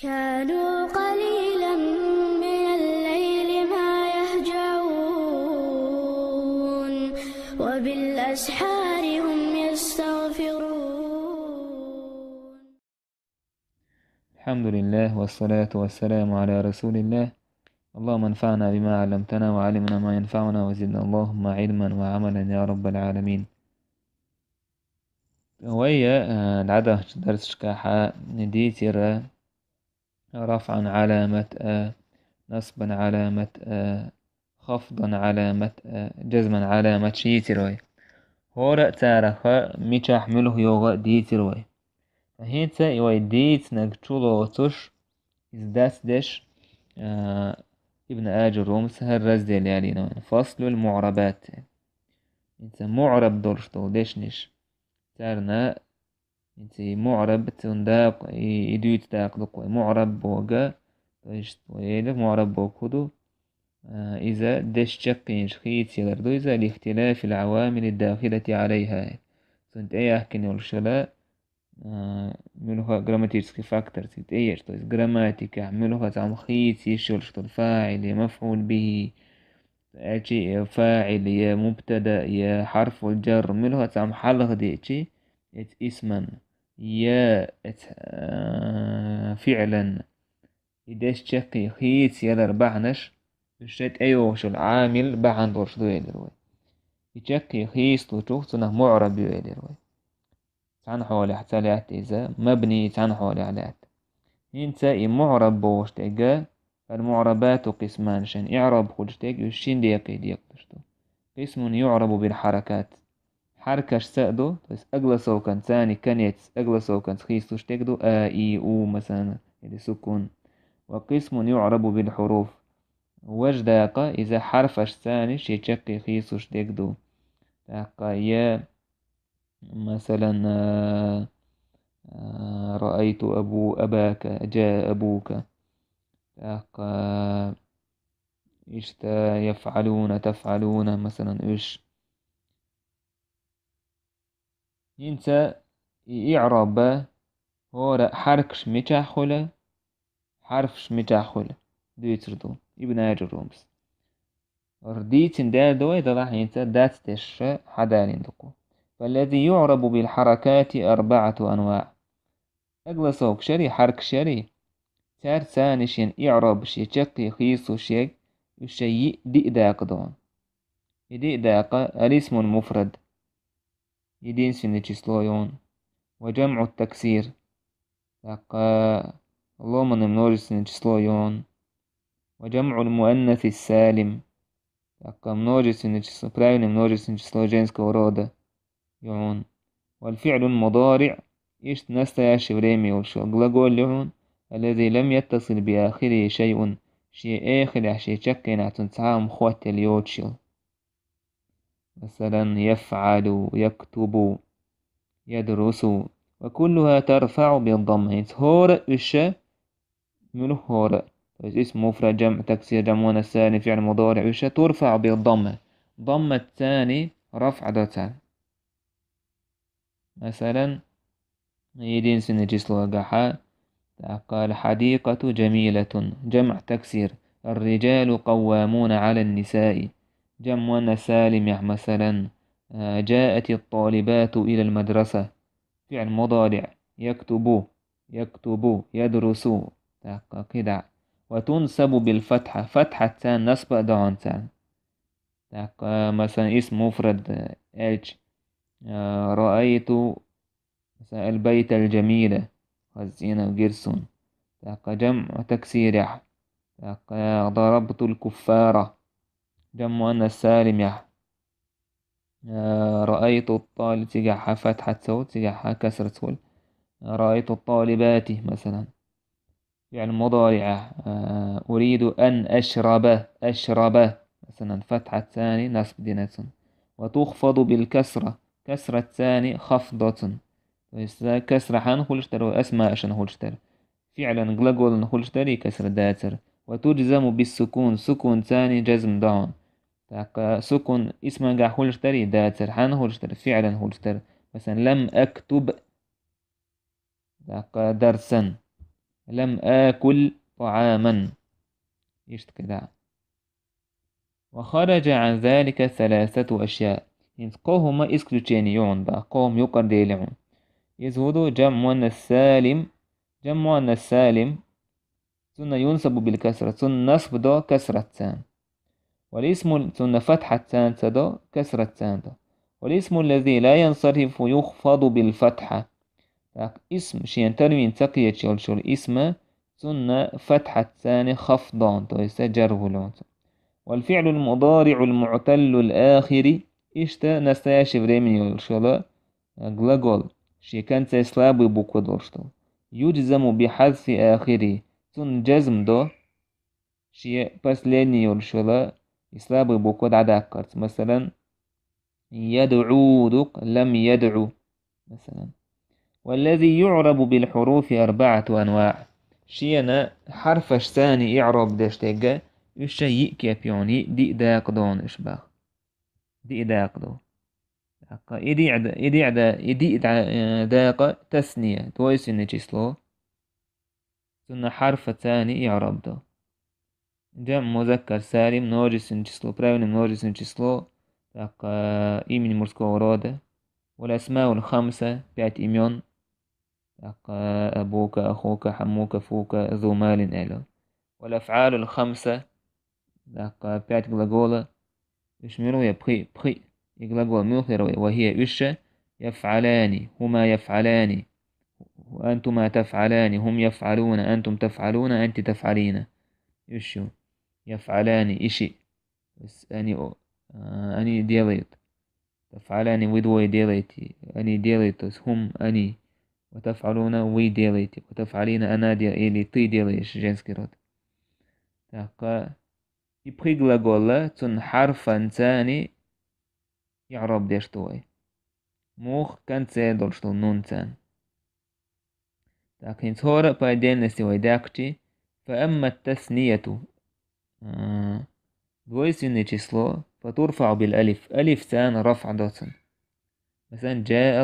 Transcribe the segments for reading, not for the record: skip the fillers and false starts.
كانوا قليلا من الليل ما يهجعون وبالأسحار هم يستغفرون. الحمد لله والصلاة والسلام على رسول الله. اللهم انفعنا بما علمتنا وعلمنا ما ينفعنا وزدنا اللهم علما وعملا يا رب العالمين. وهي العادة درس شكاحة نديتر رفعا علامة نصبا علامة خفضا علامة جزما علامة شيتروي هورا تارخ ميشا حمله يوغا ديتروي هيتا يوي ديت نقتلوتش إزداس دش ابن آجر رومس هالرز ديال علينا فصل المعربات انت معرب درشتو ديشنش تارنا انت معرب تنداق يدويت داق دقوي معرب بوغا ويلف معرب بوكودو إذا دش تشقينش خيت يلردو إذا لاختلاف العوامل الداخلة عليها سنت أي أحكي يولشلا ملوها جراماتيسكي فاكتور سيت ايش تو جراماتيكا ملوها تعم خيت يشولش الفاعل مفعول به أشي فاعل يا مبتدا يا حرف الجر ملوها تعم حلق ديتشي ات اسما يا ات فعلا إداش تشقي خيت يلر بعنش بشت أيوه شو العامل بعن درش دو يدروي يتشقي خيس تو تنه معرب يدروي تعن حوالي حتى إذا مبني تعن حوالي على ينسى معرب بوشتجا. المعربات قسمان شن إعراب خلشتج يشين ديقي ديقتشتو قسم يعرب بالحركات حركش سأدو بس أجلسو كان ثاني كانت أجلسو كان خيستو شتجدو إي أو مثلا اللي سكون. وقسم يعرب بالحروف وجداقة إذا حرفش ثاني شيتشقي خيستو شتجدو تاقا يا مثلا رأيت أباك جاء أبوك إيش يفعلون تفعلون مثلا إيش ينسى إعراب هو حركش متاخلة حرفش متاخلة ديتردو ابن آجر رومس رديتن دال دوي راح ينسى دات تش حدالين دقو. فالذي يعرب بالحركات 4 أنواع أقل شري حرك شري تار ثانيشين إعراب شي تشقي خيصو شي الشيء دي داق دون يدي داق الاسم المفرد يدين سنتشسلويون. وجمع التكسير داق اللهم نمنوج سنتشسلويون. وجمع المؤنث السالم داق منوج سنتشسلو برايون منوج سنتشسلو جينسك ورودا يعون. والفعل المضارع إيش نستا شبريمي والشو أقول يعون الذي لم يتصل بآخره شيء شيء آخر شيء شكين عتنسعام خوات اليوتشل مثلا يفعل يكتب يدرس وكلها ترفع بالضم هور إيش منه هور اسم مفرد جمع تكسير جمع الثاني فعل مضارع إيش ترفع بالضم ضم الثاني رفع دتان مثلا يدين سنجس وقحا قال حديقة جميلة جمع تكسير الرجال قوامون على النساء جمع سالم مثلا جاءت الطالبات إلى المدرسة فعل مضارع يكتب يكتب يدرس كده. وتنسب بالفتحة فتحة تان نصب دعون تان مثلا اسم مفرد إيش رأيت مثلا البيت الجميلة والزينة وجرسون جمع تكسير ضربت الكفارة جمع أن السالم رأيت الطالب تجح فتحة صوت تجح كسرة صوت. رأيت الطالبات مثلا فعل مضارع أريد أن أشرب مثلا فتحة ثاني نصب دينة. وتخفض بالكسرة كسرة ثاني خفضة كسرة حنخلشتر وأسماء شنخلشتر فعلا جلجول نخلشتري كسر داتر. وتجزم بالسكون سكون ثاني جزم داون سكون اسم جا خلشتري داتر حنخلشتر فعلا خلشتر مثلا لم أكتب درسا لم آكل طعاما يشت كده. وخرج عن ذلك 3 أشياء قوهما إسكلوتشينيون بقى قوم يقدرون يزهدوا جمع مؤنث سالم ثم ينصب بالكسرة ثم نصب دو كسرة تان والاسم ثم فتحة تان دو كسرة تان دو والاسم الذي لا ينصرف يخفض بالفتحة اسم شين تنوين تقية شول اسم ثم فتحة تان خفضان تو يستجره لون. والفعل المضارع المعتل الآخر إشتا نستياش بريمن يرشلا gлагол شي كان تسلاب بوكو دورشتو يجزم بحذف آخره تون جزم دو شي بس لين يرشلا يسلاب بوكو عداكرت مثلا يدعو دق لم يدعو مثلا. والذي يعرب بالحروف 4 أنواع شينا حرفش ثاني إعراب داشتاقة الشيء كيبيوني دي داق دون إشباخ دي داق دو إدي داق تثنية تويس نجسلو ثم حرف ثاني إعراب دو جمع مذكر سالم نوجس نجسلو براون نوجس نجسلو إيمن مرسكو ورودة. والأسماء الخمسة 5 إيميون أبوك أخوك حموك فوك ذو مال إلو. والأفعال الخمسة 5 gлагола يشملوا بري gлагол مؤخر وهي يفعلان هما يفعلان وأنتما تفعلان هم يفعلون أنتم تفعلون أنت تفعلين يفعلان إشي بس أني ديليت تفعلان ودوي ديليتي أني ديليتوس هم أني وتفعلون وي ديليتي وتفعلين أنا ديلي تي ديليش جنسكيروت يبقي gлагола تن حرفا ثاني يعرب ديشتوي موخ كان تسيدولشتو نون تان لكن ثورة بايدين نستوي داكتي. فأما التثنية دويسين число فترفع بالألف ألف ثان رفع دوتن مثلا جاء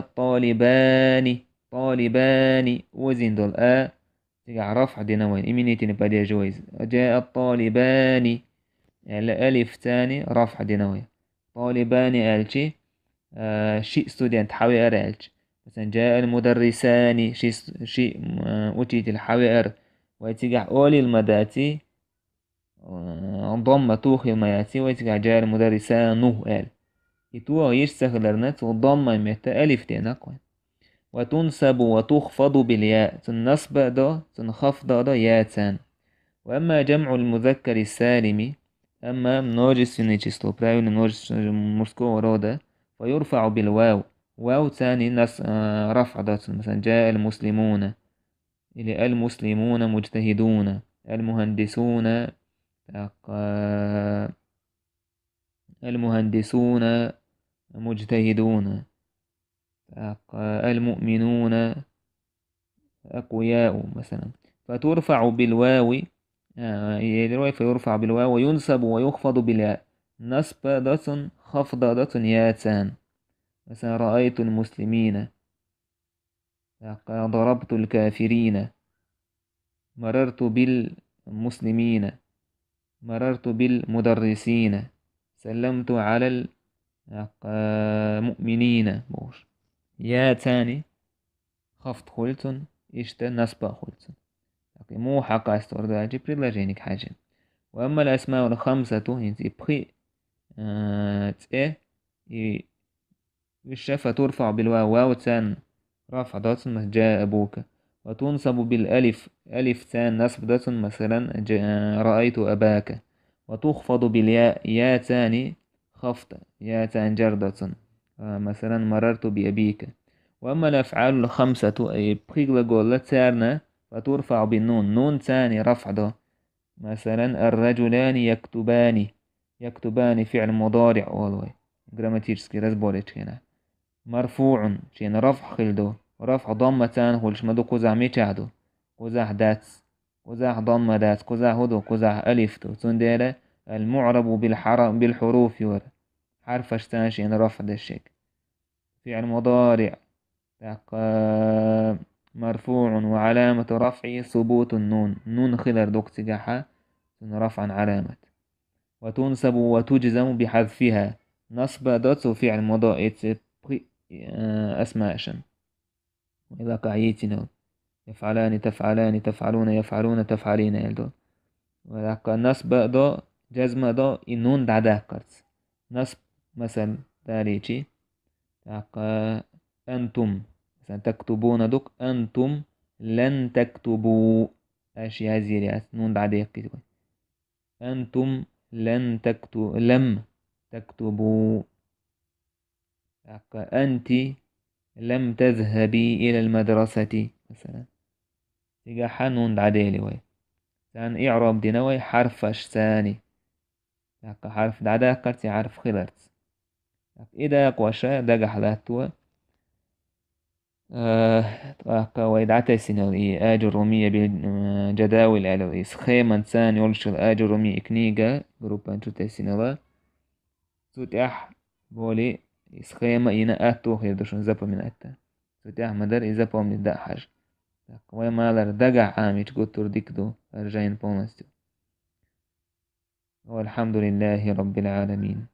طالبان وزين دول تيجي رفع دينوين إمينيتي نبادي جويز جاء الطالبان يعني ألف ثاني رفع دينوين طالبان ألشي شيء ستودنت حاوي أرالش مثلا جاء المدرسان شيء أوتيت الحاوي أر ويتيجع أولي المداتي ضم توخي المياتي ويتيجع جاء المدرسان نوه أل يتوه يشتغلرنت وضم متى ألف تنقوين. وتنسب وتخفض بالياء تنصب دا تنخفض دا ياتان. وأما جمع المذكر السالم أما منوجس نيجستو برايون منوجس مرسكو ورودا فيرفع بالواو واو تاني نص رفع دات مثلا جاء المسلمون إلى المسلمون مجتهدون المهندسون مجتهدون المؤمنون أقوياء مثلا. فترفع بالواو فيرفع بالواو وينسب ويخفض بالياء نصب دات خفض دات ياتان مثلا رأيت المسلمين ضربت الكافرين مررت بالمسلمين مررت بالمدرسين سلمت على المؤمنين يا تاني خفض خلتن إشتا نصب خلتن مو حقا استوردها جبري لجينك حاجة. وأما الأسماء الخمسة ينتي بخي الشفة ترفع بالواو واو تان رفع داتن جاء أبوك. وتنصب بالألف ألف تان نصب داتن مثلا رأيت أباك. وتخفض بالياء يا تاني خفض يا تان جردة مثلا مررت بأبيك. وأما الأفعال الخمسة أي بخيغلغول تارنا فترفع بالنون نون تاني رفع ده مثلا الرجلان يكتبان فعل مضارع والله جراماتيرسكي رزبوليتش هنا مرفوع شين رفع خلدو رفع ضمة تان هولش مدو قزع ميتشادو قزع داتس قزع ضمة داتس قزع هدو قزع ألف تو تنديرة المعرب بالحروف يور حرف اشتان شين رفع ده الشيك فعل مضارع مرفوع وعلامة رفعه ثبوت النون. نون خلر دوك تجاحة رفعا علامة. وتنسب وتجزم بحذفها. نصب دوت وفعل مضارع أسماء. وإذا قعيتنا يفعلان تفعلان تفعلون يفعلون تفعلين يلدو. وإذا نصب دو جزم دو النون دعده كرت. نصب مثل داريتي أنتم مثلا تكتبون دوك أنتم لن تكتبوا أشياء زيريات نون دعده كتب. أنتم لم تكتبوا. أنت لم تذهبي إلى المدرسة مثلا. تيجا حنون دعديلي وي سان إعراب دينوي حرفش ثاني. حرف دعدا كرتي حرف خلرت. إذا يقوشا دقا حلاتوا ويدعتا سينالي آجر رومية بالجداول على سخيما ثاني يولشل آجر رومية كنيجا جروبا انتو سينالا سوتيح بولي سخيما إنا آتو خير دوشن زبا من آتا سوتيح مدر إزبا من دا حاج وما لر دقا عامي تقوتر ديكدو أرجين بونستو والحمد لله رب العالمين.